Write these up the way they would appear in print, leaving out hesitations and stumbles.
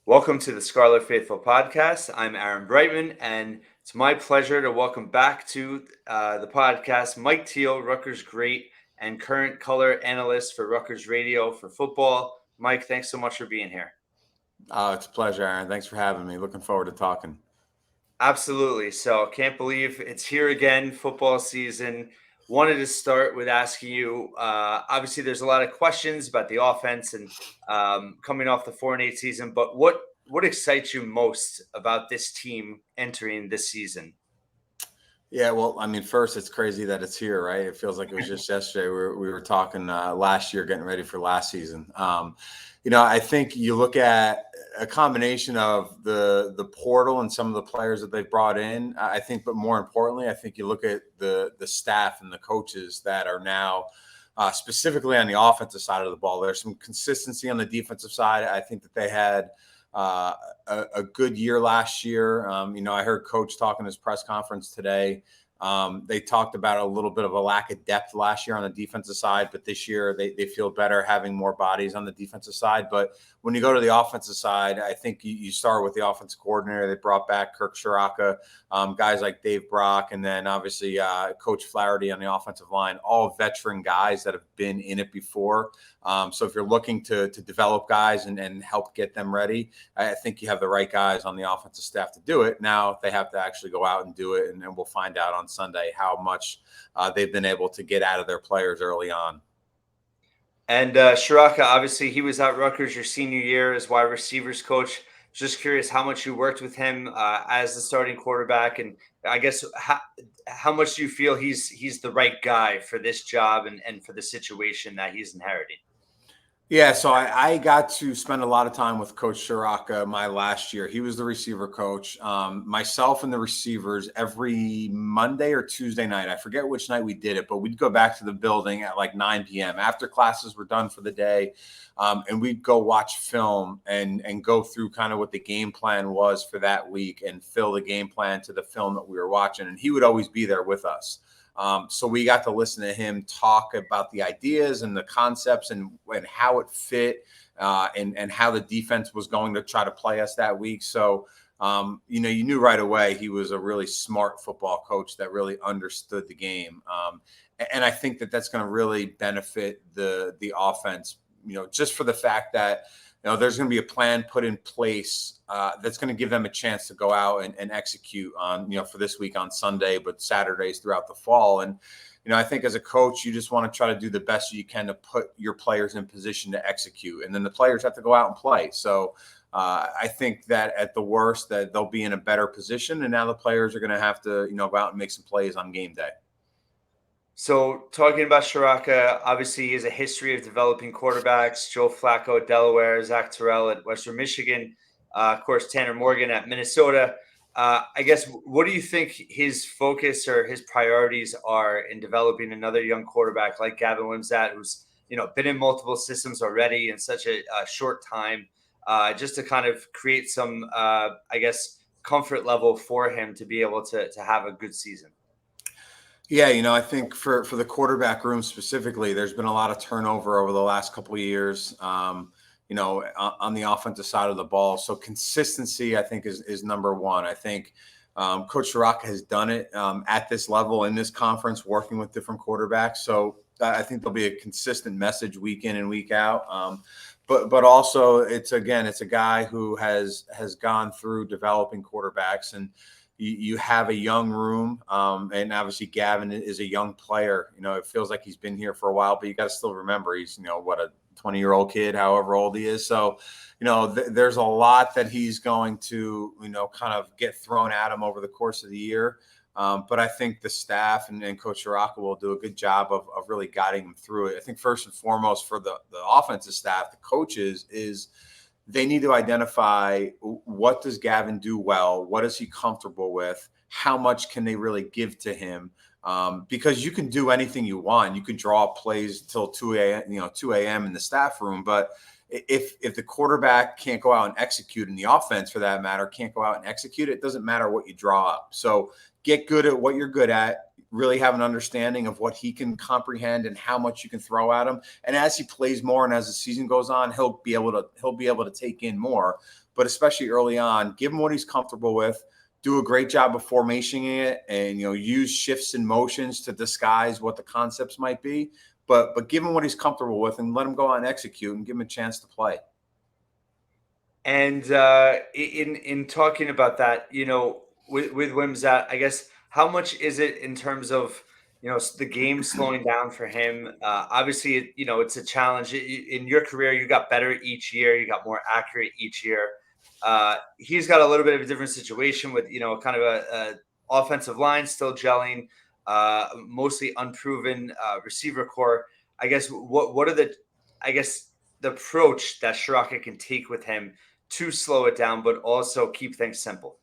Welcome to the Scarlet Faithful podcast. I'm Aaron Breitman, and it's my pleasure to welcome back to the podcast Mike Teel, Rutgers great and current color analyst for Rutgers Radio for football. Mike, thanks so much for being here. It's a pleasure, Aaron. Thanks for having me. Looking forward to talking. Absolutely. So, can't believe it's here again, football season. Wanted to start with asking you. Obviously, there's a lot of questions about the offense and coming off the 4-8 season. But what excites you most about this team entering this season? Yeah, well, I mean, first, it's crazy that it's here, right? It feels like it was just yesterday. We were talking last year, getting ready for last season. I think you look at a combination of the portal and some of the players that they've brought in. I think, but more importantly, I think you look at the staff and the coaches that are now specifically on the offensive side of the ball. There's some consistency on the defensive side. I think that they had a good year last year. I heard Coach talk in his press conference today. They talked about a little bit of a lack of depth last year on the defensive side, but this year they feel better having more bodies on the defensive side. But when you go to the offensive side, I think you start with the offensive coordinator. They brought back Kirk Ciarrocca, guys like Dave Brock, and then obviously Coach Flaherty on the offensive line, all veteran guys that have been in it before. So if you're looking to develop guys and help get them ready, I think you have the right guys on the offensive staff to do it. Now they have to actually go out and do it, and we'll find out on Sunday how much they've been able to get out of their players early on. And Ciarrocca, obviously, he was at Rutgers your senior year as wide receivers coach. Just curious how much you worked with him as the starting quarterback, and I guess how much do you feel he's the right guy for this job and for the situation that he's inheriting? Yeah, so I got to spend a lot of time with Coach Ciarrocca my last year. He was the receiver coach. Myself and the receivers every Monday or Tuesday night. I forget which night we did it, but we'd go back to the building at like 9 p.m. after classes were done for the day. And we'd go watch film and go through kind of what the game plan was for that week and fill the game plan to the film that we were watching. And he would always be there with us. So we got to listen to him talk about the ideas and the concepts and how it fit and how the defense was going to try to play us that week. So, you knew right away he was a really smart football coach that really understood the game. And I think that that's going to really benefit the offense, just for the fact that, there's going to be a plan put in place that's going to give them a chance to go out and execute on, for this week on Sunday, but Saturdays throughout the fall. And, I think as a coach, you just want to try to do the best you can to put your players in position to execute. And then the players have to go out and play. So I think that at the worst that they'll be in a better position. And now the players are going to have to, go out and make some plays on game day. So, talking about Ciarrocca, obviously he has a history of developing quarterbacks. Joe Flacco at Delaware, Zach Terrell at Western Michigan, of course, Tanner Morgan at Minnesota. I guess, what do you think his focus or his priorities are in developing another young quarterback like Gavin Wimsatt, who's been in multiple systems already in such a short time, just to kind of create some, I guess, comfort level for him to be able to have a good season? Yeah, I think for the quarterback room specifically, there's been a lot of turnover over the last couple of years, on the offensive side of the ball. So consistency, I think, is number one. I think Coach Ciarrocca has done it at this level in this conference, working with different quarterbacks. So I think there'll be a consistent message week in and week out. But also, it's a guy who has gone through developing quarterbacks, and you have a young room, and obviously Gavin is a young player. It feels like he's been here for a while, but you got to still remember he's, a 20-year-old kid, however old he is. So, there's a lot that he's going to, kind of get thrown at him over the course of the year. But I think the staff and Coach Ciarrocca will do a good job of really guiding him through it. I think first and foremost for the offensive staff, the coaches, is they need to identify what does Gavin do well, what is he comfortable with, how much can they really give to him, because you can do anything you want. You can draw plays till 2 a.m. in the staff room, but if the quarterback can't go out and execute, and the offense for that matter can't go out and execute, it doesn't matter what you draw up. So get good at what you're good at, really have an understanding of what he can comprehend and how much you can throw at him. And as he plays more and as the season goes on, he'll be able to take in more. But especially early on, give him what he's comfortable with. Do a great job of formationing it, and use shifts and motions to disguise what the concepts might be. But give him what he's comfortable with, and let him go out and execute, and give him a chance to play. And in talking about that, with Wimsatt, I guess how much is it in terms of the game slowing down for him? Obviously, it's a challenge. In your career, you got better each year, you got more accurate each year. He's got a little bit of a different situation with kind of a offensive line still gelling, mostly unproven receiver core. I guess what are the approach that Ciarrocca can take with him to slow it down, but also keep things simple?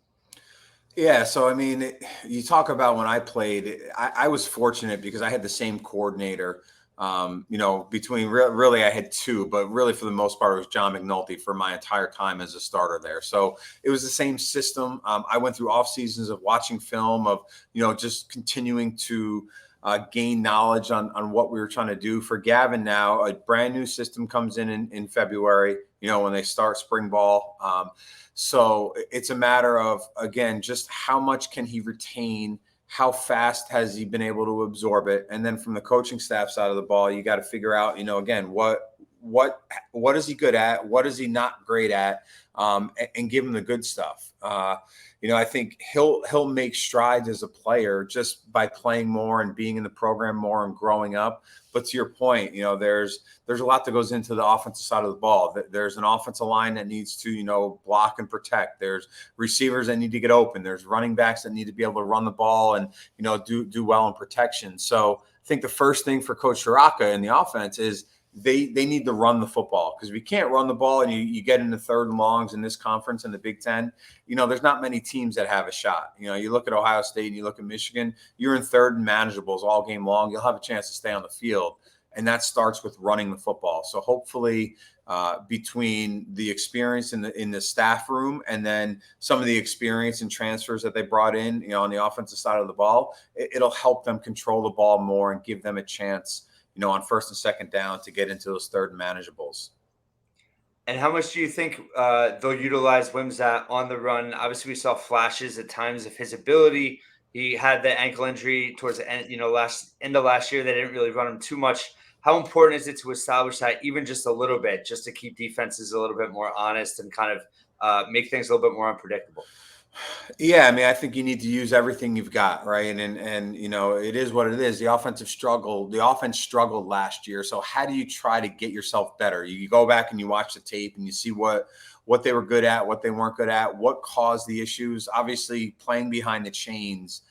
Yeah, so I mean, you talk about when I played, I was fortunate because I had the same coordinator. Between really, I had two, but really for the most part, it was John McNulty for my entire time as a starter there. So it was the same system. I went through off seasons of watching film, of just continuing to gain knowledge on what we were trying to do. For Gavin now, a brand new system comes in February, when they start spring ball. So it's a matter of, again, just how much can he retain? How fast has he been able to absorb it? And then from the coaching staff side of the ball, you got to figure out, again, what is he good at? What is he not great at? And give him the good stuff. I think he'll make strides as a player just by playing more and being in the program more and growing up. But to your point, there's a lot that goes into the offensive side of the ball. There's an offensive line that needs to, block and protect. There's receivers that need to get open. There's running backs that need to be able to run the ball and, do well in protection. So I think the first thing for Coach Ciarrocca in the offense is they need to run the football, because if you can't run the ball and you get into third and longs in this conference in the Big Ten, there's not many teams that have a shot. You look at Ohio State and you look at Michigan, you're in third and manageables all game long. You'll have a chance to stay on the field. And that starts with running the football. So hopefully between the experience in the staff room and then some of the experience and transfers that they brought in, on the offensive side of the ball, it'll help them control the ball more and give them a chance, on first and second down to get into those third and manageables. And how much do you think they'll utilize Wimsatt on the run? Obviously, we saw flashes at times of his ability. He had the ankle injury towards the end, end of last year. They didn't really run him too much. How important is it to establish that even just a little bit, just to keep defenses a little bit more honest and kind of make things a little bit more unpredictable? Yeah, I mean, I think you need to use everything you've got, right? And it is what it is. The offense struggled last year. So how do you try to get yourself better? You go back and you watch the tape and you see what they were good at, what they weren't good at, what caused the issues. Obviously, playing behind the chains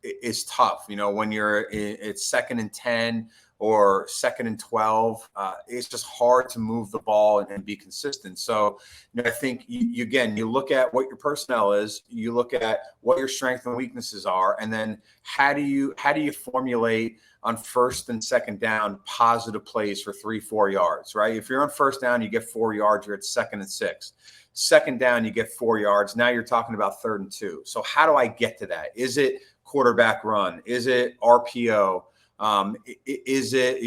is tough. When it's 2nd and 10 or 2nd and 12, it's just hard to move the ball and be consistent. So, I think you look at what your personnel is, you look at what your strengths and weaknesses are, and then how do you formulate on first and second down positive plays for 3-4 yards, right? If you're on first down, you get 4 yards, you're at 2nd and 6. Second down, you get 4 yards. Now you're talking about 3rd and 2. So how do I get to that? Is it quarterback run? Is it RPO? Is it,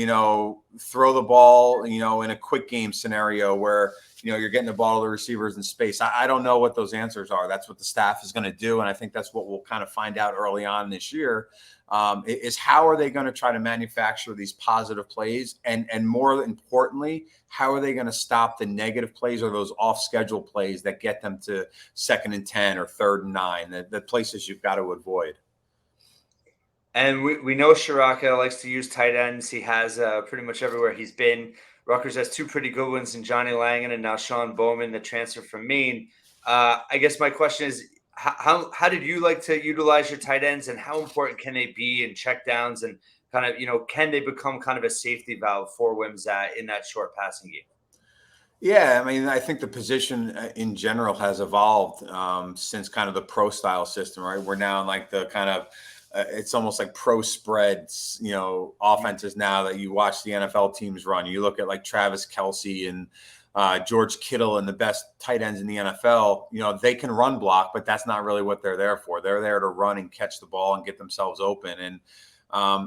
throw the ball, in a quick game scenario where, you're getting the ball to the receivers in space? I don't know what those answers are. That's what the staff is going to do. And I think that's what we'll kind of find out early on this year, is how are they going to try to manufacture these positive plays? And more importantly, how are they going to stop the negative plays or those off schedule plays that get them to 2nd and 10 or 3rd and 9, the places you've got to avoid. And we know Ciarrocca likes to use tight ends. He has pretty much everywhere he's been. Rutgers has two pretty good ones in Johnny Langan and now Sean Bowman, the transfer from Maine. I guess my question is, how did you like to utilize your tight ends, and how important can they be in checkdowns, and kind of, can they become kind of a safety valve for Wimsatt in that short passing game? Yeah, I mean, I think the position in general has evolved since kind of the pro style system, right? We're now in like the kind of it's almost like pro spreads, offenses now that you watch the NFL teams run. You look at like Travis Kelce and George Kittle and the best tight ends in the NFL, they can run block, but that's not really what they're there for. They're there to run and catch the ball and get themselves open. And,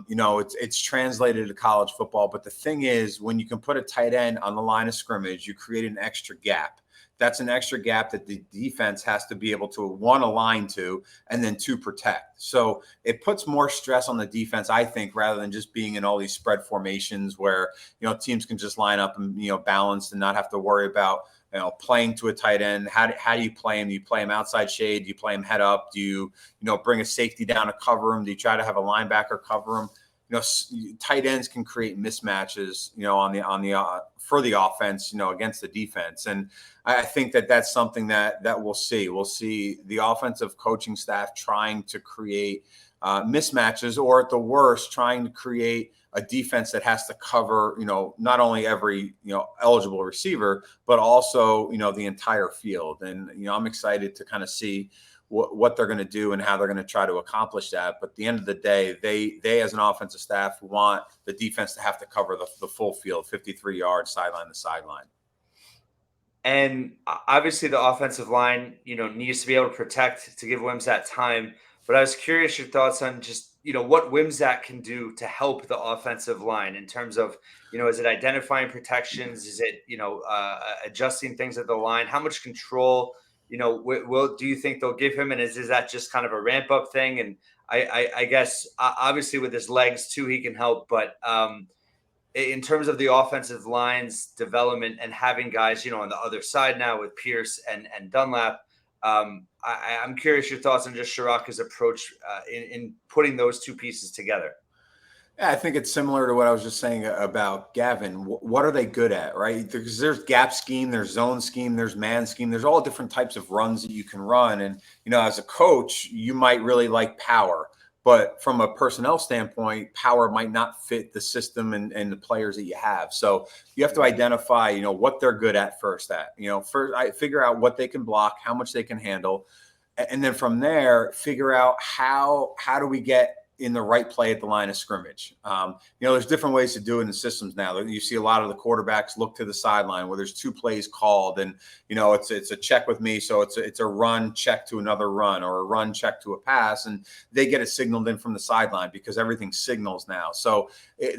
it's translated to college football. But the thing is, when you can put a tight end on the line of scrimmage, you create an extra gap. That's an extra gap that the defense has to be able to, one, align to, and then two, protect. So it puts more stress on the defense, I think, rather than just being in all these spread formations where, teams can just line up and, balanced and not have to worry about, playing to a tight end. How do you play him? Do you play him outside shade? Do you play him head up? Do you, bring a safety down to cover him? Do you try to have a linebacker cover him? Tight ends can create mismatches, for the offense, against the defense. And I think that that's something that we'll see. We'll see the offensive coaching staff trying to create mismatches, or at the worst, trying to create a defense that has to cover, not only every, eligible receiver, but also, the entire field. And, I'm excited to kind of see what they're going to do and how they're going to try to accomplish that. But at the end of the day, they as an offensive staff want the defense to have to cover the full field, 53 yards, sideline to sideline. And obviously the offensive line, needs to be able to protect to give Wimsatt time. But I was curious your thoughts on just, what Wimsatt can do to help the offensive line in terms of, is it identifying protections? Is it, adjusting things at the line? How much control, do you think they'll give him? And is that just kind of a ramp up thing? And I guess obviously with his legs too, he can help. But in terms of the offensive line's development and having guys, on the other side now with Pierce and Dunlap, I'm curious your thoughts on just Ciarrocca's approach in putting those two pieces together. Yeah, I think it's similar to what I was just saying about Gavin. What are they good at, right? Because there's gap scheme, there's zone scheme, there's man scheme. There's all different types of runs that you can run. And, as a coach, you might really like power. But from a personnel standpoint, power might not fit the system and the players that you have. So you have to identify, what they're good at first. First, I figure out what they can block, how much they can handle. And then from there, figure out how do we get in the right play at the line of scrimmage. There's different ways to do it in the systems now. You see a lot of the quarterbacks look to the sideline where there's two plays called, and it's a check with me, so it's a run check to another run, or a run check to a pass, and they get it signaled in from the sideline because everything signals now. So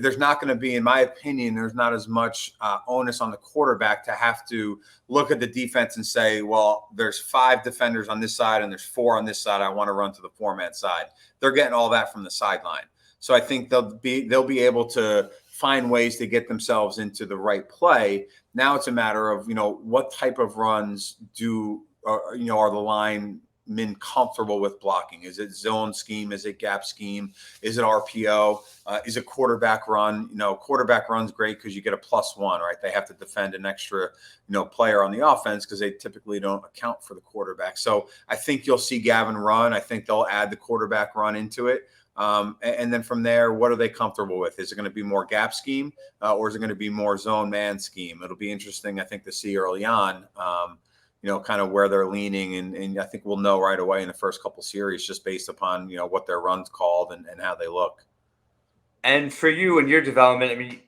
there's not going to be, in my opinion, there's not as much onus on the quarterback to have to look at the defense and say, well, there's 5 defenders on this side and there's 4 on this side. I want to run to the 4-man side. They're getting all that from the sideline. So I think they'll be able to find ways to get themselves into the right play. Now it's a matter of, what type of runs are the linemen comfortable with blocking? Is it zone scheme? Is it gap scheme? Is it RPO? Is it quarterback run? Quarterback run's great because you get a +1, right? They have to defend an extra, player on the offense because they typically don't account for the quarterback. So I think you'll see Gavin run. I think they'll add the quarterback run into it. And then from there, what are they comfortable with? Is it going to be more gap scheme or is it going to be more zone man scheme? It'll be interesting, I think, to see early on, kind of where they're leaning. And I think we'll know right away in the first couple series just based upon, what their run's called and how they look. And for you and your development, I mean,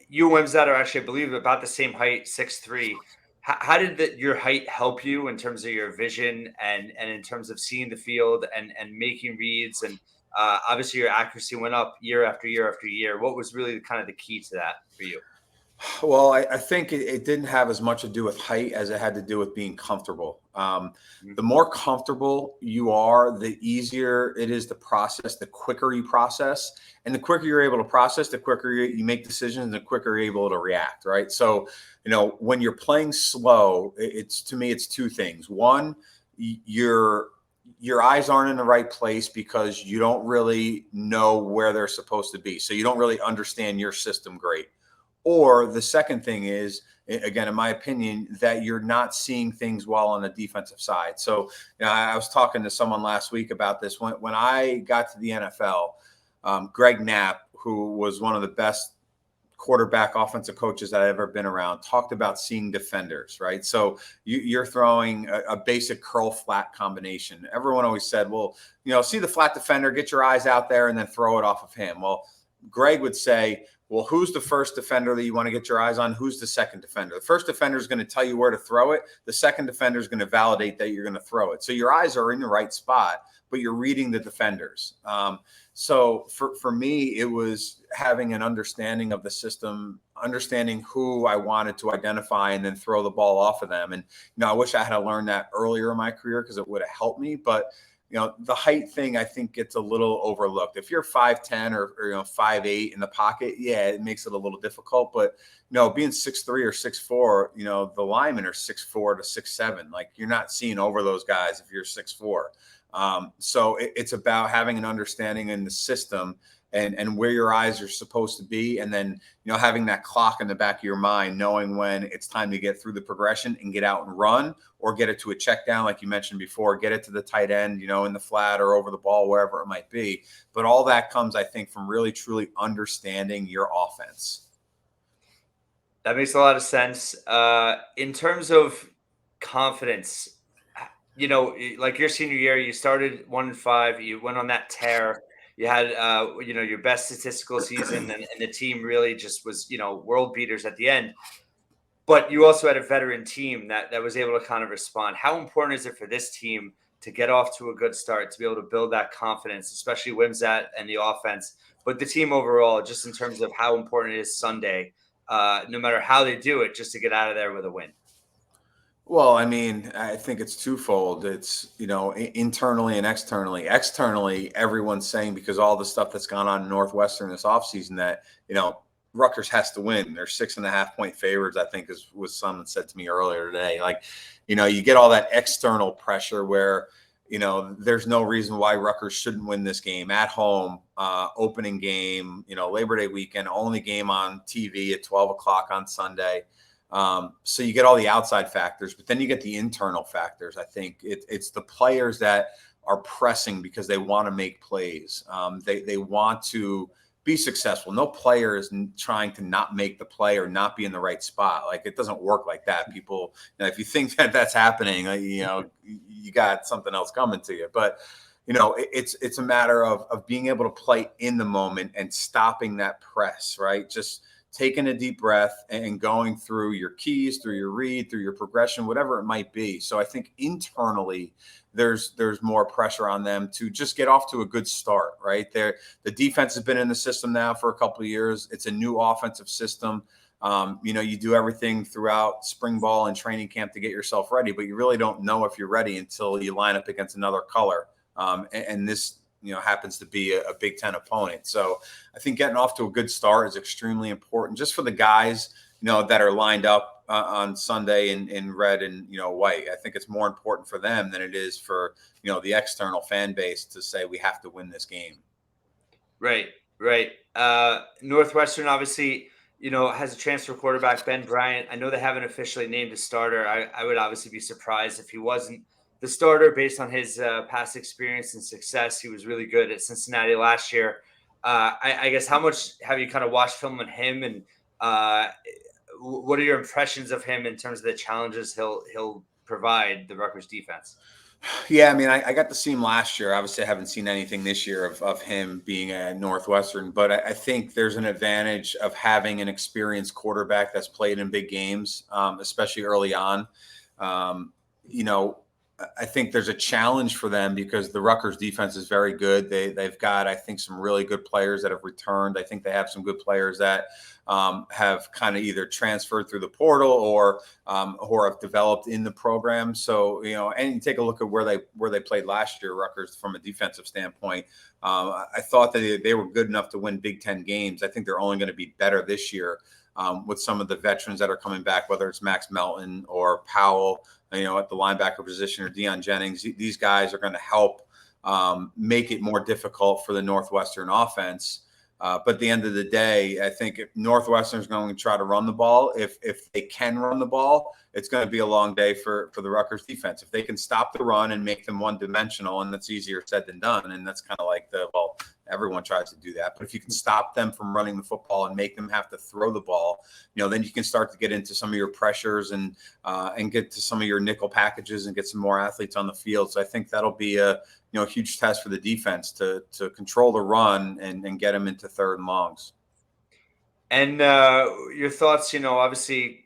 you and Wimsatt are actually, I believe, about the same height, 6'3". How did your height help you in terms of your vision and in terms of seeing the field and making reads? And obviously your accuracy went up year after year after year. What was really kind of the key to that for you? Well, I think it didn't have as much to do with height as it had to do with being comfortable. The more comfortable you are, the easier it is to process, the quicker you process. And the quicker you're able to process, the quicker you make decisions, the quicker you're able to react, right? So, when you're playing slow, to me, it's 2 things. One, your eyes aren't in the right place because you don't really know where they're supposed to be. So you don't really understand your system great. Or the second thing is, again, in my opinion, that you're not seeing things well on the defensive side. So, I was talking to someone last week about this. When I got to the NFL, Greg Knapp, who was one of the best quarterback offensive coaches that I've ever been around talked about seeing defenders, right? So you're throwing a basic curl flat combination. Everyone always said, well, see the flat defender, get your eyes out there and then throw it off of him. Well, Greg would say, well, who's the first defender that you want to get your eyes on? Who's the second defender? The first defender is going to tell you where to throw it. The second defender is going to validate that you're going to throw it. So your eyes are in the right spot, but you're reading the defenders. So for me, it was having an understanding of the system, understanding who I wanted to identify and then throw the ball off of them. And, I wish I had learned that earlier in my career because it would have helped me. But the height thing, I think, gets a little overlooked. If you're 5'10" or 5'8" in the pocket, yeah, it makes it a little difficult. But being 6'3" or 6'4", the linemen are 6'4" to 6'7". Like, you're not seeing over those guys if you're 6'4". So it's about having an understanding in the system and where your eyes are supposed to be. And then, having that clock in the back of your mind, knowing when it's time to get through the progression and get out and run, or get it to a check down, like you mentioned before, get it to the tight end, in the flat or over the ball, wherever it might be. But all that comes, I think, from really, truly understanding your offense. That makes a lot of sense. In terms of confidence, like your senior year, you started 1-5, you went on that tear. You had, your best statistical season, and the team really just was, world beaters at the end. But you also had a veteran team that was able to kind of respond. How important is it for this team to get off to a good start, to be able to build that confidence, especially Wimsatt and the offense, but the team overall, just in terms of how important it is Sunday, no matter how they do it, just to get out of there with a win? Well, I mean, I think it's twofold. It's, internally and externally. Externally, everyone's saying, because all the stuff that's gone on in Northwestern this offseason, that, Rutgers has to win. They're 6.5-point favorites, I think was someone said to me earlier today. Like, you get all that external pressure where, there's no reason why Rutgers shouldn't win this game at home, opening game, Labor Day weekend, only game on TV at 12 o'clock on Sunday. So you get all the outside factors, but then you get the internal factors. I think it's the players that are pressing because they want to make plays. They want to be successful. No player is trying to not make the play or not be in the right spot. Like, it doesn't work like that. People, if you think that that's happening, you got something else coming to you. But it's a matter of being able to play in the moment and stopping that press, right? Just taking a deep breath and going through your keys, through your read, through your progression, whatever it might be. So I think internally there's more pressure on them to just get off to a good start, right? The defense has been in the system now for a couple of years. It's a new offensive system. You do everything throughout spring ball and training camp to get yourself ready, but you really don't know if you're ready until you line up against another color. And this, happens to be a Big Ten opponent. So I think getting off to a good start is extremely important just for the guys, that are lined up on Sunday in red and, white. I think it's more important for them than it is for, the external fan base to say we have to win this game. Right. Northwestern obviously, has a transfer quarterback, Ben Bryant. I know they haven't officially named a starter. I would obviously be surprised if he wasn't the starter based on his past experience and success. He was really good at Cincinnati last year. I guess, how much have you kind of watched film on him, and what are your impressions of him in terms of the challenges he'll provide the Rutgers defense? Yeah, I mean, I got to see him last year. Obviously, I haven't seen anything this year of him being at Northwestern, but I think there's an advantage of having an experienced quarterback that's played in big games, especially early on. I think there's a challenge for them because the Rutgers defense is very good. They've got, I think, some really good players that have returned. I think they have some good players that have kind of either transferred through the portal or have developed in the program. So, and you take a look at where they played last year, Rutgers, from a defensive standpoint. I thought that they were good enough to win Big Ten games. I think they're only going to be better this year with some of the veterans that are coming back, whether it's Max Melton or Powell, at the linebacker position, or Deion Jennings. These guys are going to help make it more difficult for the Northwestern offense. But at the end of the day, I think if Northwestern is going to try to run the ball, if they can run the ball, it's going to be a long day for the Rutgers defense. If they can stop the run and make them one-dimensional, and that's easier said than done, and that's kind of like Everyone tries to do that. But if you can stop them from running the football and make them have to throw the ball, then you can start to get into some of your pressures and get to some of your nickel packages and get some more athletes on the field. So I think that'll be a huge test for the defense to control the run and get them into third and longs. And your thoughts, obviously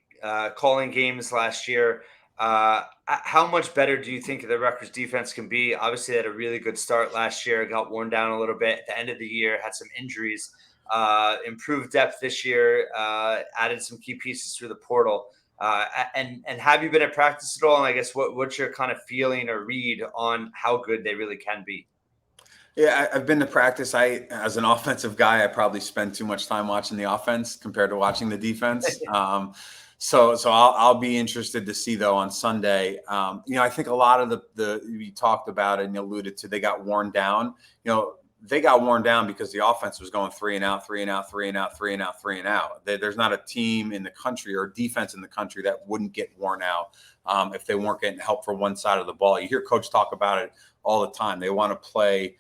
calling games last year. How much better do you think the Rutgers defense can be? Obviously, they had a really good start last year, got worn down a little bit at the end of the year, had some injuries, improved depth this year, added some key pieces through the portal. And have you been at practice at all? And I guess what's your kind of feeling or read on how good they really can be? Yeah, I've been to practice. As an offensive guy, I probably spend too much time watching the offense compared to watching the defense. So I'll be interested to see though on Sunday. I think a lot of the you talked about it and you alluded to, they got worn down. They got worn down because the offense was going 3 and out, 3 and out, 3 and out, 3 and out, 3 and out. There's not a team in the country or defense in the country that wouldn't get worn out if they weren't getting help from one side of the ball. You hear coach talk about it all the time. They want to play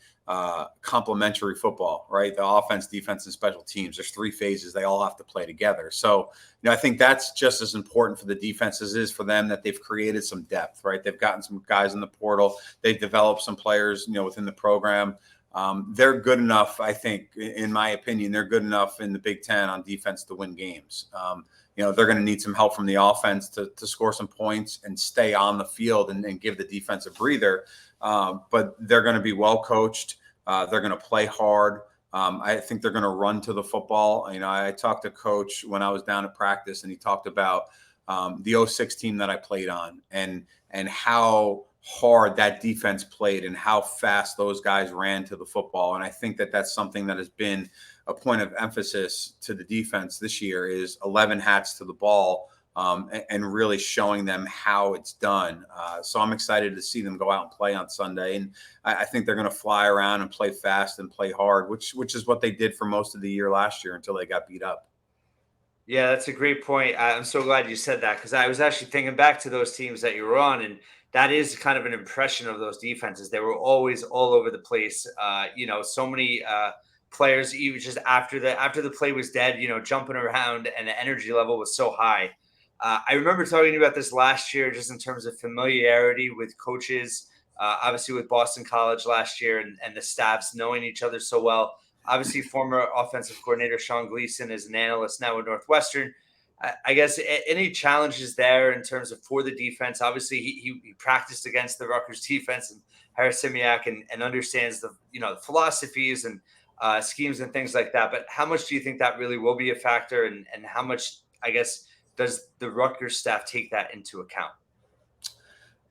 complementary football, right? The offense, defense, and special teams. There's 3 phases. They all have to play together. So, I think that's just as important for the defense as it is for them, that they've created some depth, right? They've gotten some guys in the portal. They've developed some players, within the program. They're good enough, I think, in my opinion, they're good enough in the Big Ten on defense to win games. They're going to need some help from the offense to score some points and stay on the field and give the defense a breather. But they're going to be well coached. They're going to play hard. I think they're going to run to the football. I talked to coach when I was down at practice, and he talked about the 06 team that I played on and how hard that defense played and how fast those guys ran to the football. And I think that that's something that has been a point of emphasis to the defense this year, is 11 hats to the ball. And really showing them how it's done. So I'm excited to see them go out and play on Sunday. And I think they're going to fly around and play fast and play hard, which is what they did for most of the year last year until they got beat up. Yeah, that's a great point. I'm so glad you said that, because I was actually thinking back to those teams that you were on, and that is kind of an impression of those defenses. They were always all over the place. So many players, even just after the play was dead, jumping around, and the energy level was so high. I remember talking about this last year, just in terms of familiarity with coaches, obviously with Boston College last year, and the staffs knowing each other so well. Obviously, former offensive coordinator Sean Gleason is an analyst now at Northwestern. I guess any challenges there in terms of for the defense? Obviously, he practiced against the Rutgers defense and Harris Simiak, and understands the philosophies and schemes and things like that. But how much do you think that really will be a factor, and how much, I guess, does the Rutgers staff take that into account?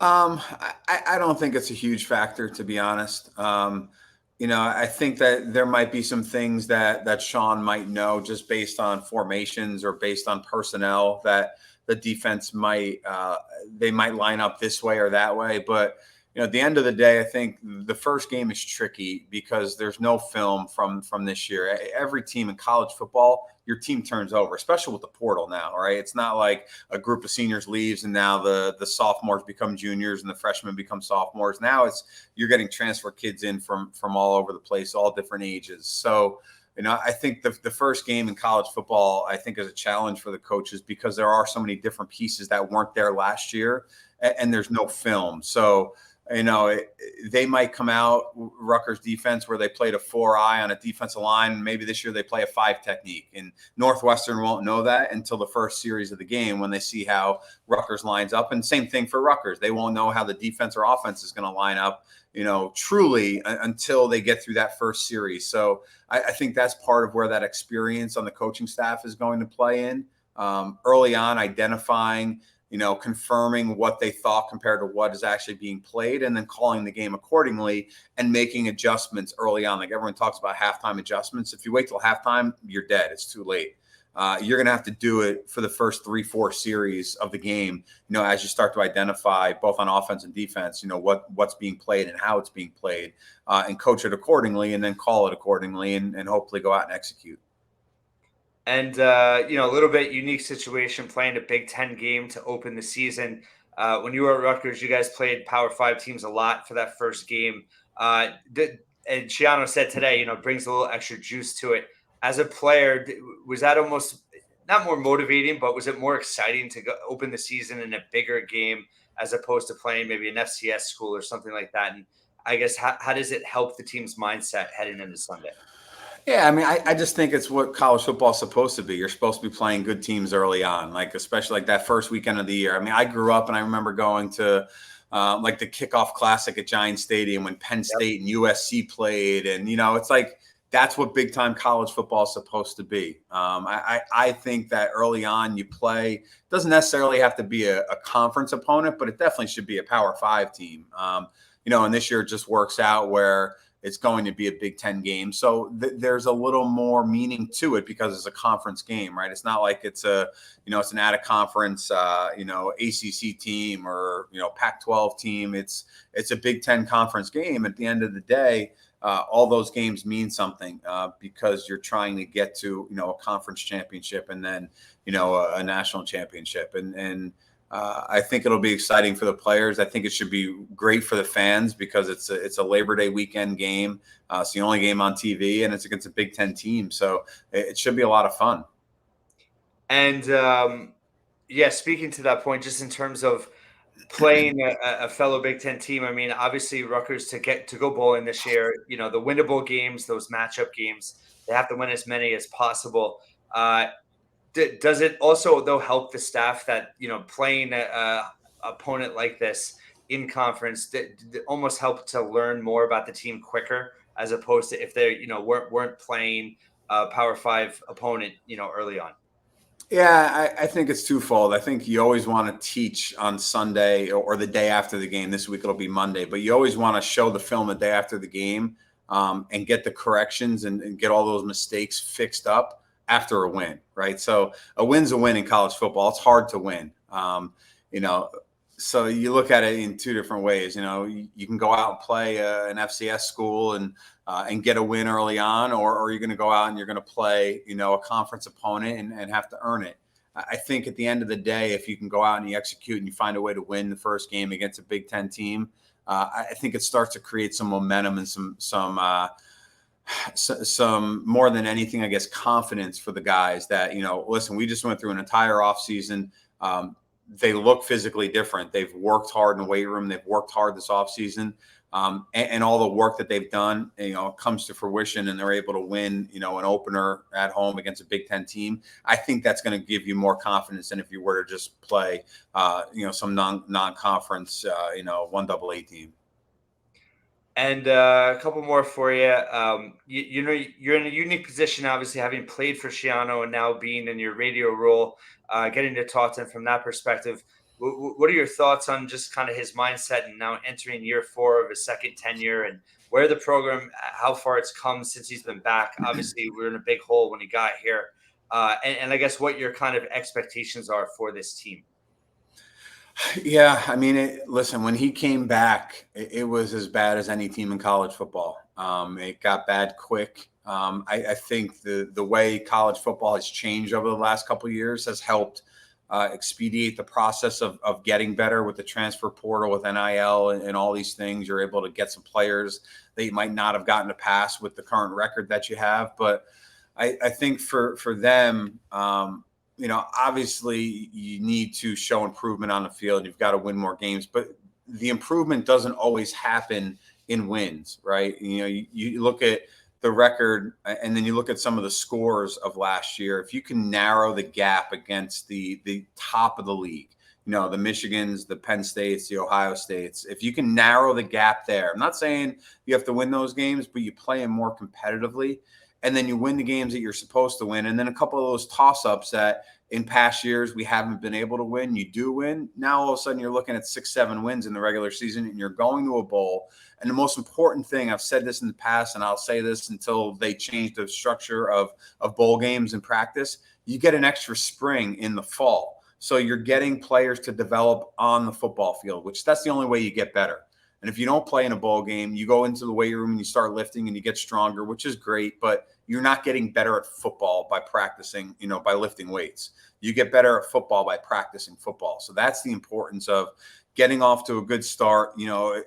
I don't think it's a huge factor, to be honest. I think that there might be some things that Sean might know just based on formations or based on personnel that the defense might line up this way or that way. But at the end of the day, I think the first game is tricky because there's no film from this year. Every team in college football, your team turns over, especially with the portal now, right? It's not like a group of seniors leaves and now the sophomores become juniors and the freshmen become sophomores. Now you're getting transfer kids in from all over the place, all different ages. So, I think the first game in college football, I think, is a challenge for the coaches because there are so many different pieces that weren't there last year, and there's no film. So, they might come out Rutgers defense where they played a 4-eye on a defensive line. Maybe this year they play a 5 technique, and Northwestern won't know that until the first series of the game when they see how Rutgers lines up. And same thing for Rutgers. They won't know how the defense or offense is going to line up, truly until they get through that first series. So I think that's part of where that experience on the coaching staff is going to play in early on, identifying, confirming what they thought compared to what is actually being played, and then calling the game accordingly and making adjustments early on. Like everyone talks about halftime adjustments. If you wait till halftime, you're dead. It's too late. You're going to have to do it for the first 3-4 series of the game, as you start to identify both on offense and defense, what's being played and how it's being played, and coach it accordingly, and then call it accordingly, and hopefully go out and execute. And, a little bit unique situation playing a Big Ten game to open the season. When you were at Rutgers, you guys played Power 5 teams a lot for that first game. and Ciano said today, brings a little extra juice to it. As a player, was that almost not more motivating, but was it more exciting to go open the season in a bigger game as opposed to playing maybe an FCS school or something like that? And I guess how does it help the team's mindset heading into Sunday? Yeah, I mean, I just think it's what college football is supposed to be. You're supposed to be playing good teams early on, like especially like that first weekend of the year. I mean, I grew up and I remember going to like the kickoff classic at Giant Stadium when Penn State and USC played, and it's like that's what big time college football is supposed to be. I think that early on you play doesn't necessarily have to be a conference opponent, but it definitely should be a Power Five team. And this year it just works out where it's going to be a Big Ten game. So there's a little more meaning to it because it's a conference game, right? It's not like it's it's an out of conference, ACC team or, Pac-12 team. It's a Big Ten conference game. At the end of the day, all those games mean something because you're trying to get to, a conference championship and then, a national championship. And I think it'll be exciting for the players. I think it should be great for the fans because it's a Labor Day weekend game. It's the only game on TV, and it's against a Big Ten team. So it should be a lot of fun. And speaking to that point, just in terms of playing a fellow Big Ten team, I mean, obviously Rutgers to go bowling this year, the winnable games, those matchup games, they have to win as many as possible. Does it also though help the staff that playing a opponent like this in conference almost help to learn more about the team quicker as opposed to if they weren't playing a Power Five opponent early on? Yeah, I think it's twofold. I think you always want to teach on Sunday or the day after the game. This week it'll be Monday, but you always want to show the film the day after the game and get the corrections and get all those mistakes fixed up after a win, right? So a win's a win in college football. It's hard to win, so you look at it in two different ways. You can go out and play an FCS school and get a win early on, or you're going to go out and you're going to play, a conference opponent and have to earn it. I think at the end of the day, if you can go out and you execute and you find a way to win the first game against a Big Ten team, I think it starts to create some momentum and some more than anything, I guess, confidence for the guys that, listen, we just went through an entire offseason. They look physically different. They've worked hard in the weight room. They've worked hard this offseason. And all the work that they've done, comes to fruition and they're able to win, an opener at home against a Big Ten team. I think that's going to give you more confidence than if you were to just play, some non-conference, 1AA team. And a couple more for you. You're in a unique position, obviously, having played for Ciano and now being in your radio role, getting to talk to him from that perspective. What are your thoughts on just kind of his mindset and now entering year 4 of his second tenure and where the program, how far it's come since he's been back? Obviously, we're in a big hole when he got here. And I guess what your kind of expectations are for this team. Yeah, I mean, listen, when he came back, it was as bad as any team in college football. It got bad quick. I think the way college football has changed over the last couple of years has helped expedite the process of getting better with the transfer portal, with NIL and all these things. You're able to get some players that you might not have gotten to pass with the current record that you have. But I think for them, obviously you need to show improvement on the field. You've got to win more games, but the improvement doesn't always happen in wins, right? You look at the record and then you look at some of the scores of last year. If you can narrow the gap against the top of the league, the Michigans, the Penn States, the Ohio States, if you can narrow the gap there, I'm not saying you have to win those games, but you play them more competitively. And then you win the games that you're supposed to win. And then a couple of those toss-ups that in past years we haven't been able to win, you do win. Now all of a sudden you're looking at 6-7 wins in the regular season and you're going to a bowl. And the most important thing, I've said this in the past and I'll say this until they change the structure of bowl games in practice, you get an extra spring in the fall. So you're getting players to develop on the football field, which that's the only way you get better. And if you don't play in a bowl game, you go into the weight room and you start lifting and you get stronger, which is great, but you're not getting better at football by practicing, by lifting weights. You get better at football by practicing football. So that's the importance of getting off to a good start,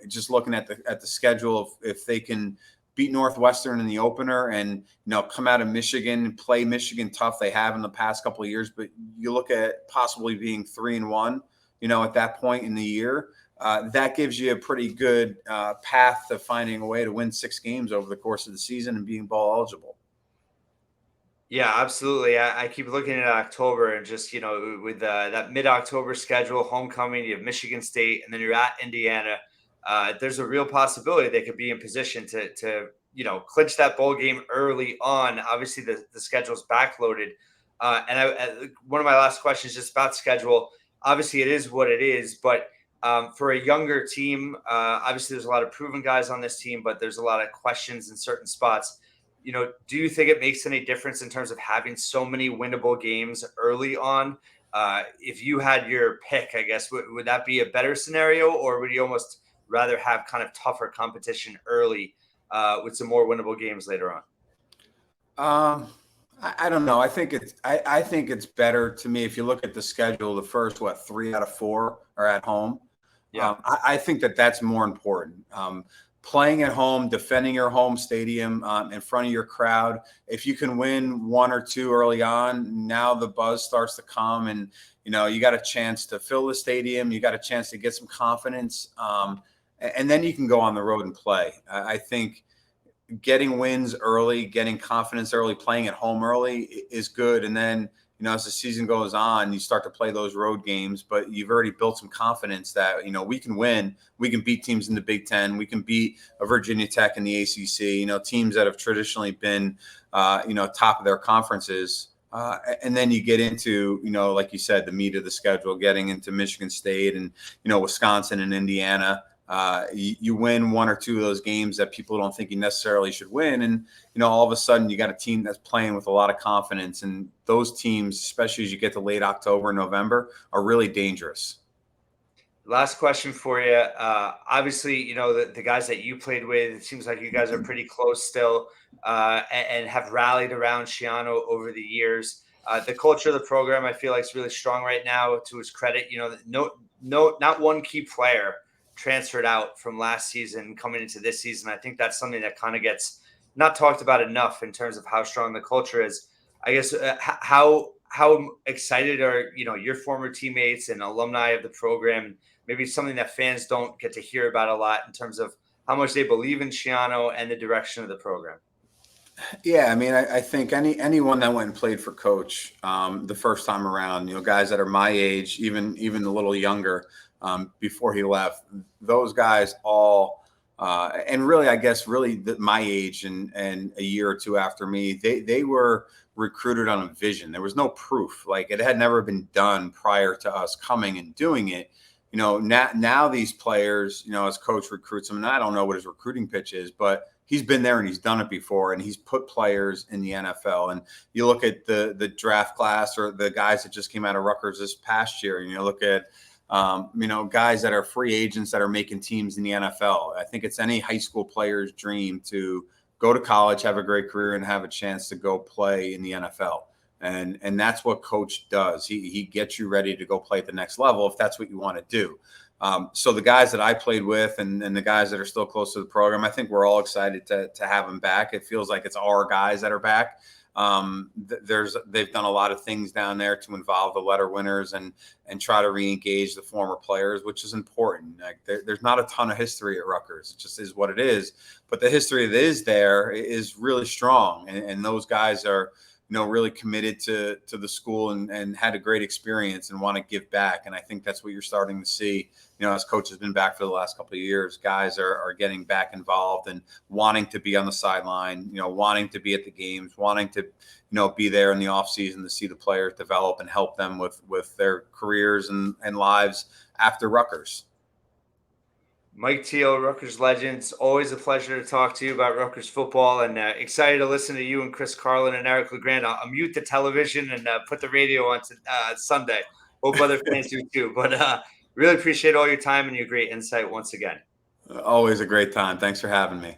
just looking at the schedule of if they can beat Northwestern in the opener and, come out of Michigan and play Michigan tough. They have in the past couple of years, but you look at possibly being 3-1, at that point in the year. That gives you a pretty good path to finding a way to win 6 games over the course of the season and being bowl eligible. Yeah, absolutely. I keep looking at October and just, with that mid-October schedule, homecoming, you have Michigan State, and then you're at Indiana. There's a real possibility they could be in position to clinch that bowl game early on. Obviously, the schedule's backloaded. One of my last questions just about schedule. Obviously, it is what it is, but for a younger team, obviously there's a lot of proven guys on this team, but there's a lot of questions in certain spots. Do you think it makes any difference in terms of having so many winnable games early on? If you had your pick, I guess, would that be a better scenario, or would you almost rather have kind of tougher competition early with some more winnable games later on? I don't know. I think it's better to me if you look at the schedule. The first 3 out of 4 are at home. Yeah, I think that's more important. Playing at home, defending your home stadium in front of your crowd. If you can win 1 or 2 early on, now the buzz starts to come, and you got a chance to fill the stadium. You got a chance to get some confidence, and then you can go on the road and play. I think getting wins early, getting confidence early, playing at home early is good, and then as the season goes on, you start to play those road games, but you've already built some confidence that, we can win. We can beat teams in the Big Ten. We can beat a Virginia Tech in the ACC, teams that have traditionally been, top of their conferences. And then you get into, like you said, the meat of the schedule, getting into Michigan State and, Wisconsin and Indiana. You win 1 or 2 of those games that people don't think you necessarily should win. And, all of a sudden you got a team that's playing with a lot of confidence. And those teams, especially as you get to late October, November, are really dangerous. Last question for you. Obviously, the guys that you played with, it seems like you guys are pretty close still and have rallied around Ciano over the years. The culture of the program, I feel like, is really strong right now. To his credit, not one key player transferred out from last season coming into this season. I think that's something that kind of gets not talked about enough in terms of how strong the culture is. I guess how excited are your former teammates and alumni of the program? Maybe something that fans don't get to hear about a lot in terms of how much they believe in Ciano and the direction of the program. Yeah, I mean, I think anyone that went and played for Coach the first time around, guys that are my age, even a little younger, before he left, those guys all, and really, I guess, my age and a year or 2 after me, they were recruited on a vision. There was no proof. Like, it had never been done prior to us coming and doing it. Now these players, as Coach recruits them, and I don't know what his recruiting pitch is, but he's been there and he's done it before, and he's put players in the NFL. And you look at the draft class or the guys that just came out of Rutgers this past year, and you look at guys that are free agents that are making teams in the NFL. I think it's any high school player's dream to go to college, have a great career, and have a chance to go play in the NFL. And that's what Coach does. He gets you ready to go play at the next level if that's what you want to do. So the guys that I played with and the guys that are still close to the program, I think we're all excited to have them back. It feels like it's our guys that are back. They've done a lot of things down there to involve the letter winners and try to re-engage the former players, which is important. Like, there's not a ton of history at Rutgers. It just is what it is. But the history that is there is really strong, and those guys are really committed to the school and had a great experience and want to give back. And I think that's what you're starting to see, as Coach has been back for the last couple of years. Guys are getting back involved and wanting to be on the sideline, wanting to be at the games, wanting to, be there in the off season to see the players develop and help them with their careers and lives after Rutgers. Mike Teel, Rutgers Legends. Always a pleasure to talk to you about Rutgers football, and excited to listen to you and Chris Carlin and Eric LeGrand. I'll mute the television and put the radio on Sunday. Hope other fans do too. But really appreciate all your time and your great insight once again. Always a great time. Thanks for having me.